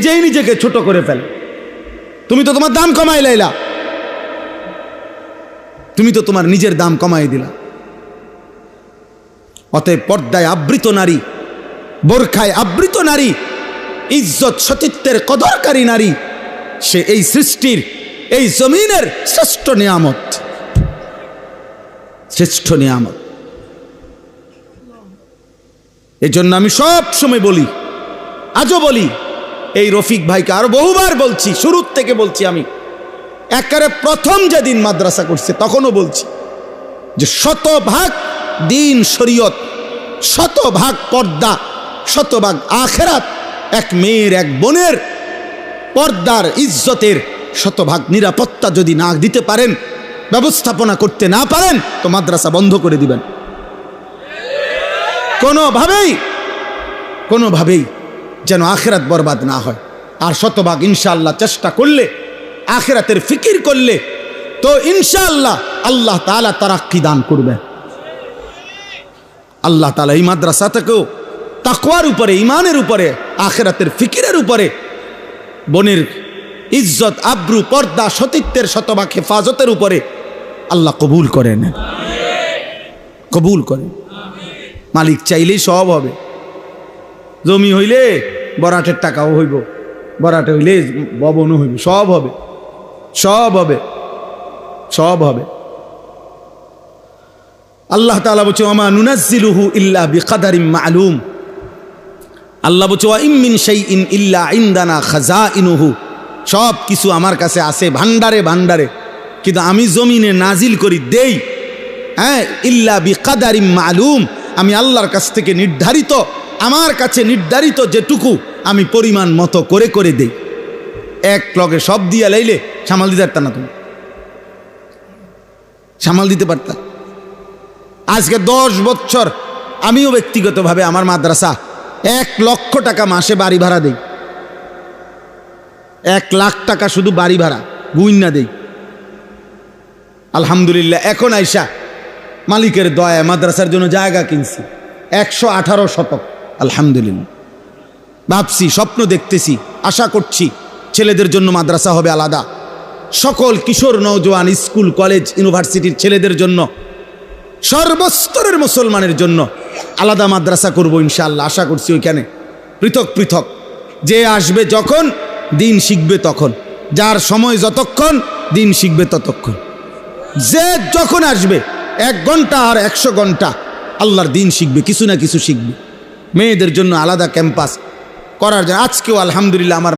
নিজেই নিজেকে ছোট করে ফেলে। তুমি তো তোমার দাম কমাই লাইলা, তুমি তো তোমার নিজের দাম কমাই দিলা। অতএব পর্দায় আবৃত নারী, বোরখায় আবৃত নারী, ইজ্জত সতীত্বের কদরকারী নারী, সে এই সৃষ্টির, এই জমিনের শ্রেষ্ঠ নিয়ামত, শ্রেষ্ঠ নিয়ামত। এই জন্য আমি সব সময় বলি, আজও বলি, এই রফিক ভাইকে আরো বহুবার বলছি, শুরুর থেকে বলছি, আমি একেবারে প্রথম যেদিন মাদ্রাসা করছে তখনও বলছি যে শতভাগ দিন শরীয়ত, শতভাগ পর্দা, শতভাগ আখেরাত, এক মেয়ের, এক বোনের পর্দার, ইজ্জতের শতভাগ নিরাপত্তা যদি না দিতে পারেন, ব্যবস্থাপনা করতে না পারেন, তো মাদ্রাসা বন্ধ করে দিবেন। কোনোভাবেই যেন আখেরাত বরবাদ না হয়। আর শতভাগ ইনশাআল্লাহ চেষ্টা করলে, আখেরাতের ফিকির করলে, তো ইনশাআল্লাহ আল্লাহ তাআলা তারাক্কি দান করবেন। আল্লাহ তাআলা এই মাদ্রাসাটাকেও তাকওয়ার উপরে, ইমানের উপরে, আখেরাতের ফিকিরের উপরে, বোনের ইজ্জত, আব্রু, পর্দা, সতীত্বের শতভাগ হেফাজতের উপরে আল্লাহ কবুল করেন, কবুল করেন। মালিক চাইলেই সব হবে। জমি হইলে বরাটের টাকাও হইব, বরাটে হইলে ভবনও হইব, সব হবে, সব হবে, সব হবে। আল্লাহ তাআলা বলছে ওয়া নুনাজ্জিলুহু ইল্লা বিকাদারিন মা'লুম। আল্লাহ বলছে ওয়া ইম মিন শাইইন ইল্লা ইনদানা খাযাইনুহু। সব কিছু আমার কাছে আছে ভান্ডারে ভান্ডারে, কিন্তু আমি জমিনে নাজিল করি, দেই, হ্যাঁ, ইল্লা বিকাদারিন মা'লুম। আমি আল্লাহর কাছ থেকে নির্ধারিত, আমার কাছে নির্ধারিত যেটুকু আমি পরিমাণ মতো করে করে দেই। এক লগে সব দিয়া লাইলে সামাল দিতে পারতা না, তুমি সামাল দিতে পারতা? আজকে 10 বছর আমিও ব্যক্তিগতভাবে আমার মাদ্রাসা 1 লক্ষ টাকা মাসে বাড়ি ভাড়া দেই। 1 লাখ টাকা শুধু বাড়ি ভাড়া গুইন্না দেই। আলহামদুলিল্লাহ এখন আইসা মালিকের দয়ায় মাদ্রাসার জন্য জায়গা কিনছি 118 শতক। আলহামদুলিল্লাহ। ভাবছি, স্বপ্ন দেখতেছি, আশা করছি ছেলেদের জন্য মাদ্রাসা হবে আলাদা, সকল কিশোর নওজোয়ান, স্কুল, কলেজ, ইউনিভার্সিটির ছেলেদের জন্য, সর্বস্তরের মুসলমানের জন্য আলাদা মাদ্রাসা করব ইনশাআল্লাহ। আশা করছি ওইখানে পৃথক পৃথক, যে আসবে যখন দিন শিখবে তখন, যার সময় যতক্ষণ দিন শিখবে ততক্ষণ, যে যখন আসবে 1 ঘন্টা আর 100 ঘন্টা আল্লাহর দিন শিখবে, কিছু না কিছু শিখবে। মেয়েদের জন্য আলাদা ক্যাম্পাস করার জন্য আজকেও আলহামদুলিল্লাহ আমার